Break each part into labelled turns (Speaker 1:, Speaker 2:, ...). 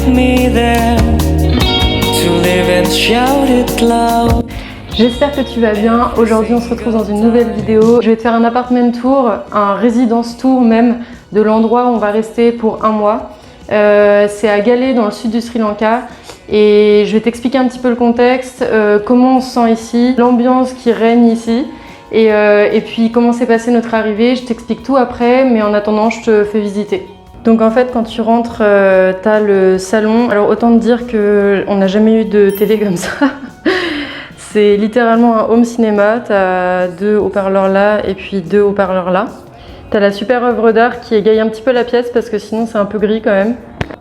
Speaker 1: with me there to live and shout it loud.
Speaker 2: J'espère que tu vas bien. Aujourd'hui on se retrouve dans une nouvelle vidéo. Je vais te faire un apartment tour, un résidence tour même de l'endroit où on va rester pour un mois. C'est à Galle dans le sud du Sri Lanka et je vais t'expliquer un petit peu le contexte, comment on se sent ici, l'ambiance qui règne ici et puis comment s'est passée notre arrivée. Je t'explique tout après, mais en attendant je te fais visiter. Donc en fait quand tu rentres, t'as le salon. Alors autant te dire qu'on n'a jamais eu de télé comme ça. C'est littéralement un home cinéma, t'as 2 haut-parleurs là et puis 2 haut-parleurs là. T'as la super œuvre d'art qui égaye un petit peu la pièce parce que sinon c'est un peu gris quand même.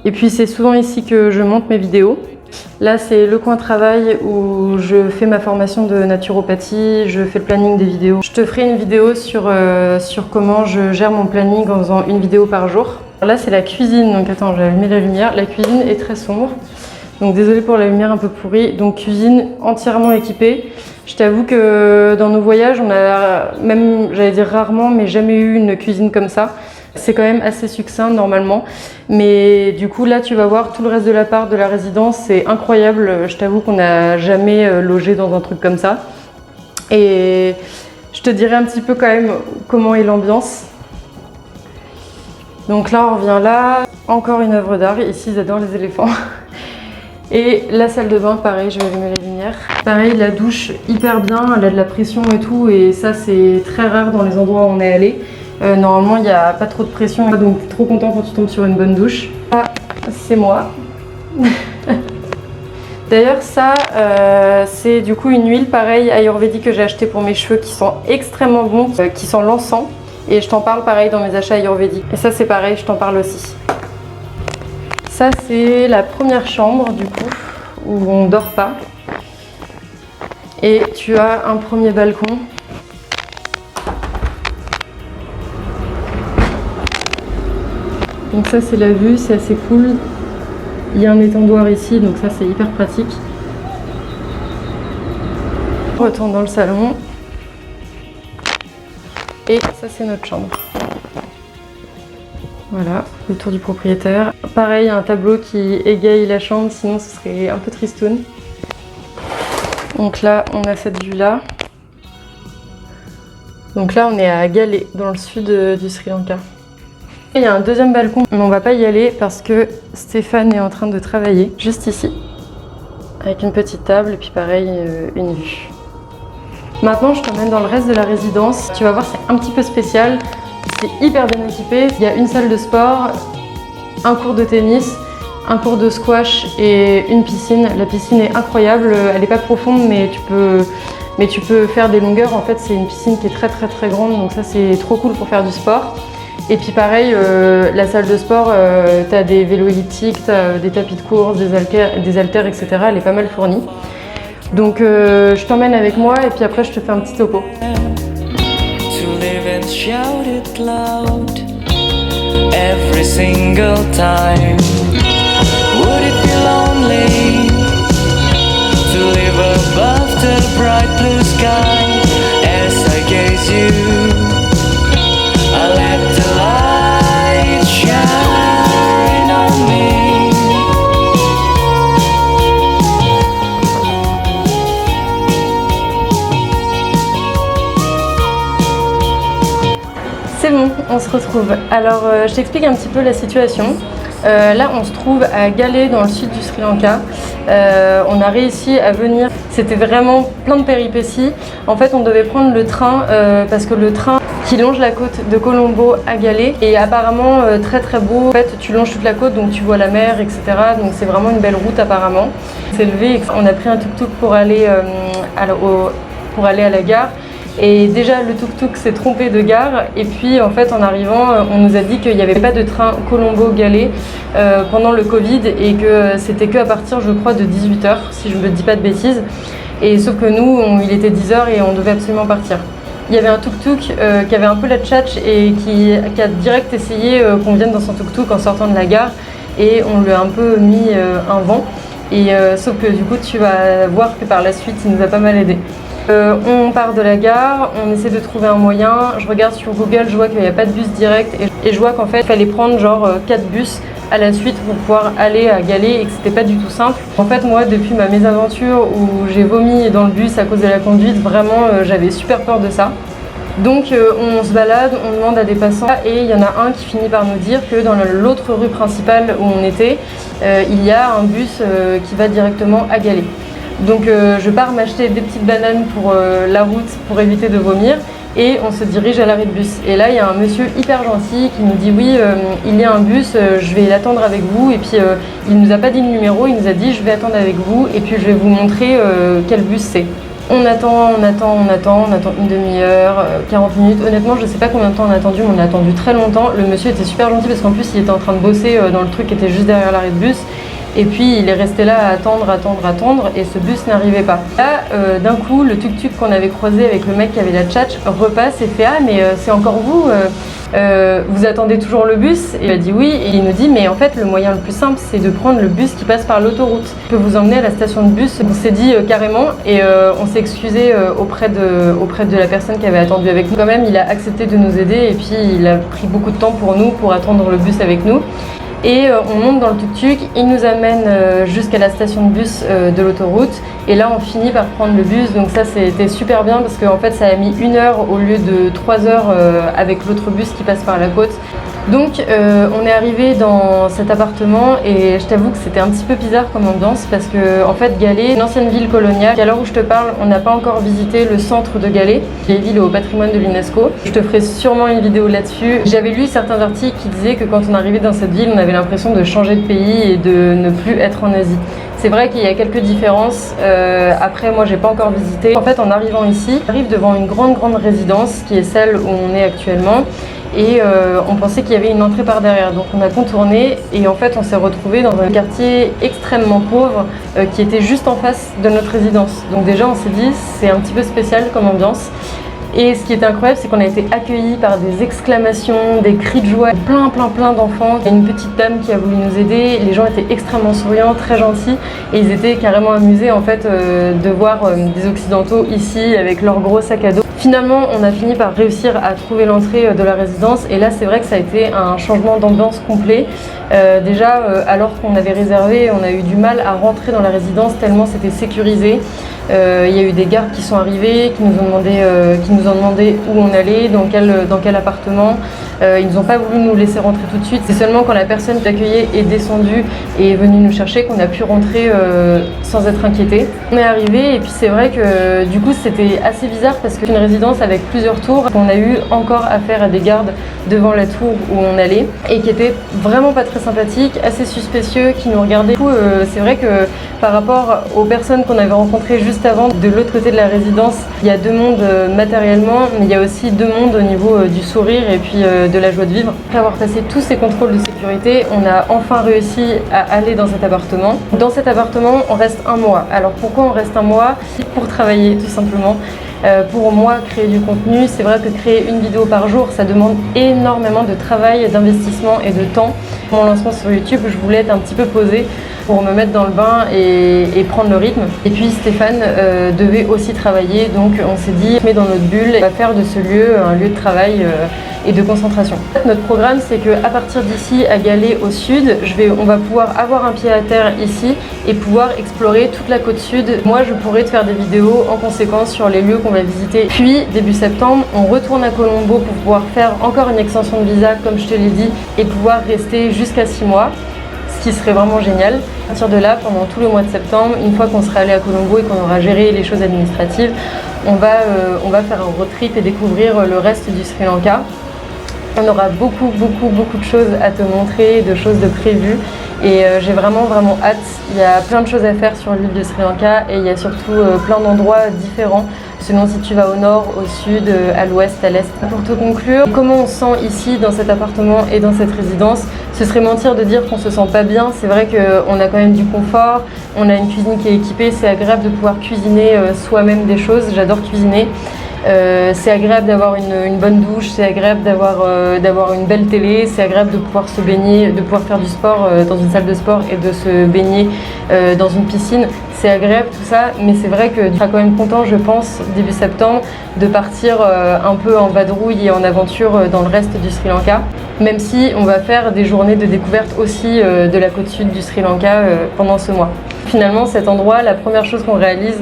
Speaker 2: Et puis c'est souvent ici que je monte mes vidéos. Là c'est le coin travail où je fais ma formation de naturopathie, je fais le planning des vidéos. Je te ferai une vidéo sur comment je gère mon planning en faisant une vidéo par jour. Là c'est la cuisine, donc attends, j'ai allumé la lumière. La cuisine est très sombre. Donc désolée pour la lumière un peu pourrie. Donc cuisine entièrement équipée. Je t'avoue que dans nos voyages, on a même, j'allais dire rarement, mais jamais eu une cuisine comme ça. C'est quand même assez succinct normalement. Mais du coup là tu vas voir tout le reste de l'appart, de la résidence, c'est incroyable. Je t'avoue qu'on n'a jamais logé dans un truc comme ça. Et je te dirai un petit peu quand même comment est l'ambiance. Donc là on revient là. Encore une œuvre d'art. Ici ils adorent les éléphants. Et la salle de bain, pareil, je vais allumer la lumière. Pareil, la douche, hyper bien, elle a de la pression et tout, et ça c'est très rare dans les endroits où on est allé. Normalement, il n'y a pas trop de pression, donc trop content quand tu tombes sur une bonne douche. Ça, c'est moi. D'ailleurs, ça, c'est du coup une huile, pareil, ayurvédique que j'ai acheté pour mes cheveux, qui sont extrêmement bons, qui sent l'encens. Et je t'en parle pareil dans mes achats ayurvédiques. Et ça, c'est pareil, je t'en parle aussi. Ça c'est la première chambre du coup où on dort pas et tu as un premier balcon. Donc ça c'est la vue, c'est assez cool. Il y a un étendoir ici donc ça c'est hyper pratique. On retourne dans le salon et ça c'est notre chambre. Voilà, le tour du propriétaire. Pareil, un tableau qui égaye la chambre, sinon ce serait un peu tristoun. Donc là, on a cette vue-là. Donc là, on est à Galle, dans le sud du Sri Lanka. Et il y a un deuxième balcon, mais on va pas y aller parce que Stéphane est en train de travailler, juste ici. Avec une petite table et puis pareil, une vue. Maintenant, je t'emmène dans le reste de la résidence. Tu vas voir, c'est un petit peu spécial. C'est hyper bien équipé. Il y a une salle de sport, un court de tennis, un cours de squash et une piscine. La piscine est incroyable, elle n'est pas profonde mais tu peux faire des longueurs. En fait c'est une piscine qui est très grande donc ça c'est trop cool pour faire du sport. Et puis pareil, la salle de sport, tu as des vélos elliptiques, tu as des tapis de course, des haltères, etc. Elle est pas mal fournie. Donc je t'emmène avec moi et puis après je te fais un petit topo.
Speaker 1: And shout it loud every single time. Would it be lonely to live above the bright blue sky? As I gaze you, I let the light shine on me.
Speaker 2: C'est bon, on se retrouve. Alors, je t'explique un petit peu la situation. Là, on se trouve à Galle, dans le sud du Sri Lanka. On a réussi à venir. C'était vraiment plein de péripéties. En fait, on devait prendre le train parce que le train qui longe la côte de Colombo à Galle est apparemment très beau. En fait, tu longes toute la côte, donc tu vois la mer, etc. Donc, c'est vraiment une belle route apparemment. On s'est levé, on a pris un tuk-tuk pour aller à la gare. Et déjà le tuk-tuk s'est trompé de gare et puis en fait en arrivant on nous a dit qu'il n'y avait pas de train Colombo-Galle pendant le Covid et que c'était que à partir je crois de 18h si je ne me dis pas de bêtises. Et sauf que nous il était 10h et on devait absolument partir. Il y avait un tuk-tuk qui avait un peu la tchatch et qui a direct essayé qu'on vienne dans son tuk-tuk en sortant de la gare et on lui a un peu mis un vent. Et sauf que du coup tu vas voir que par la suite il nous a pas mal aidé. On part de la gare, on essaie de trouver un moyen. Je regarde sur Google, je vois qu'il n'y a pas de bus direct et je vois qu'en fait il fallait prendre genre 4 bus à la suite pour pouvoir aller à Galets et que c'était pas du tout simple. En fait, moi, depuis ma mésaventure où j'ai vomi dans le bus à cause de la conduite, vraiment, j'avais super peur de ça. Donc on se balade, on demande à des passants et il y en a un qui finit par nous dire que dans l'autre rue principale où on était, il y a un bus qui va directement à Galets. Donc je pars m'acheter des petites bananes pour la route pour éviter de vomir et on se dirige à l'arrêt de bus. Et là il y a un monsieur hyper gentil qui nous dit oui, il y a un bus, je vais l'attendre avec vous. Et puis il nous a pas dit le numéro, il nous a dit je vais attendre avec vous et puis je vais vous montrer quel bus c'est. On attend une demi-heure, 40 minutes. Honnêtement, je sais pas combien de temps on a attendu, mais on a attendu très longtemps. Le monsieur était super gentil parce qu'en plus, il était en train de bosser dans le truc qui était juste derrière l'arrêt de bus. Et puis, il est resté là à attendre, et ce bus n'arrivait pas. Là, d'un coup, le tuk-tuk qu'on avait croisé avec le mec qui avait la tchatch repasse et fait « Ah, mais c'est encore vous vous attendez toujours le bus ?» Et il a dit oui, et il nous dit « Mais en fait, le moyen le plus simple, c'est de prendre le bus qui passe par l'autoroute. Je peux vous emmener à la station de bus. » On s'est dit carrément, et on s'est excusé auprès de la personne qui avait attendu avec nous. Quand même, il a accepté de nous aider, et puis il a pris beaucoup de temps pour nous, pour attendre le bus avec nous. Et on monte dans le tuk-tuk, il nous amène jusqu'à la station de bus de l'autoroute et là on finit par prendre le bus, donc ça c'était super bien parce qu'en fait ça a mis 1 heure au lieu de 3 heures avec l'autre bus qui passe par la côte. Donc on est arrivé dans cet appartement et je t'avoue que c'était un petit peu bizarre comme ambiance parce que en fait Galets, une ancienne ville coloniale, et à l'heure où je te parle on n'a pas encore visité le centre de Galets, qui est ville au patrimoine de l'UNESCO. Je te ferai sûrement une vidéo là-dessus. J'avais lu certains articles qui disaient que quand on arrivait dans cette ville on avait l'impression de changer de pays et de ne plus être en Asie. C'est vrai qu'il y a quelques différences, après moi j'ai pas encore visité. En fait en arrivant ici, on arrive devant une grande résidence qui est celle où on est actuellement. Et on pensait qu'il y avait une entrée par derrière, donc on a contourné et en fait on s'est retrouvé dans un quartier extrêmement pauvre qui était juste en face de notre résidence. Donc déjà on s'est dit c'est un petit peu spécial comme ambiance. Et ce qui était incroyable, c'est qu'on a été accueillis par des exclamations, des cris de joie, plein d'enfants. Il y a une petite dame qui a voulu nous aider, les gens étaient extrêmement souriants, très gentils et ils étaient carrément amusés en fait de voir des occidentaux ici avec leurs gros sacs à dos. Finalement, on a fini par réussir à trouver l'entrée de la résidence et là c'est vrai que ça a été un changement d'ambiance complet. Déjà, alors qu'on avait réservé, on a eu du mal à rentrer dans la résidence tellement c'était sécurisé. Il y a eu des gardes qui sont arrivés, qui nous ont demandé où on allait, dans quel appartement. Ils nous ont pas voulu nous laisser rentrer tout de suite. C'est seulement quand la personne qui accueillait est descendue et est venue nous chercher qu'on a pu rentrer sans être inquiété. On est arrivé et puis c'est vrai que du coup c'était assez bizarre parce que c'est une résidence avec plusieurs tours. On a eu encore affaire à des gardes devant la tour où on allait et qui étaient vraiment pas très sympathiques, assez suspicieux, qui nous regardaient. Du coup, c'est vrai que par rapport aux personnes qu'on avait rencontrées juste avant, de l'autre côté de la résidence, il y a 2 mondes matériellement, mais il y a aussi 2 mondes au niveau du sourire et puis de la joie de vivre. Après avoir passé tous ces contrôles de sécurité, on a enfin réussi à aller dans cet appartement. Dans cet appartement, on reste 1 mois. Alors pourquoi on reste 1 mois? Pour travailler, tout simplement. Pour moi, créer du contenu, c'est vrai que créer une vidéo par jour, ça demande énormément de travail, d'investissement et de temps. Pour mon lancement sur YouTube, je voulais être un petit peu posée pour me mettre dans le bain et prendre le rythme. Et puis Stéphane devait aussi travailler, donc on s'est dit, mais dans notre bulle, on va faire de ce lieu un lieu de travail et de concentration. Notre programme, c'est qu'à partir d'ici, à Galets au sud, on va pouvoir avoir un pied à terre ici et pouvoir explorer toute la côte sud. Moi, je pourrais te faire des vidéos en conséquence sur les lieux qu'on va visiter. Puis, début septembre, on retourne à Colombo pour pouvoir faire encore une extension de visa, comme je te l'ai dit, et pouvoir rester jusqu'à 6 mois. Ce qui serait vraiment génial. À partir de là, pendant tout le mois de septembre, une fois qu'on sera allé à Colombo et qu'on aura géré les choses administratives, on va faire un road trip et découvrir le reste du Sri Lanka. On aura beaucoup de choses à te montrer, de choses de prévues et j'ai vraiment hâte. Il y a plein de choses à faire sur l'île de Sri Lanka et il y a surtout plein d'endroits différents selon si tu vas au nord, au sud, à l'ouest, à l'est. Pour te conclure, comment on se sent ici dans cet appartement et dans cette résidence, ce serait mentir de dire qu'on se sent pas bien. C'est vrai qu'on a quand même du confort, on a une cuisine qui est équipée, c'est agréable de pouvoir cuisiner soi-même des choses, j'adore cuisiner. C'est agréable d'avoir une bonne douche, c'est agréable d'avoir une belle télé, c'est agréable de pouvoir se baigner, de pouvoir faire du sport dans une salle de sport et de se baigner dans une piscine. c'est agréable tout ça, mais c'est vrai que tu seras quand même content, je pense, début septembre, de partir un peu en vadrouille et en aventure dans le reste du Sri Lanka, même si on va faire des journées de découverte aussi de la côte sud du Sri Lanka pendant ce mois. Finalement, cet endroit, la première chose qu'on réalise,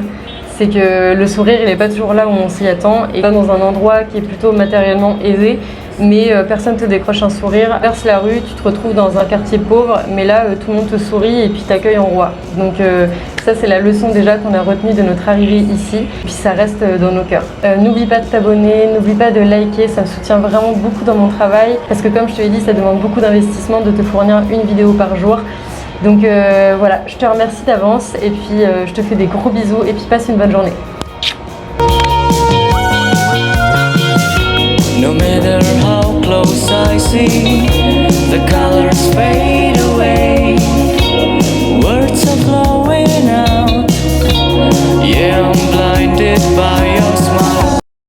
Speaker 2: c'est que le sourire, il n'est pas toujours là où on s'y attend, et là, dans un endroit qui est plutôt matériellement aisé, mais personne ne te décroche un sourire. Verse la rue, tu te retrouves dans un quartier pauvre, mais là tout le monde te sourit et puis t'accueille en roi. Donc ça c'est la leçon déjà qu'on a retenue de notre arrivée ici, et puis ça reste dans nos cœurs. N'oublie pas de t'abonner, n'oublie pas de liker, ça me soutient vraiment beaucoup dans mon travail, parce que comme je te l'ai dit, ça demande beaucoup d'investissement de te fournir une vidéo par jour. Donc voilà, je te remercie d'avance et puis je te fais des gros bisous et puis passe une bonne journée.
Speaker 1: No matter how close I see the color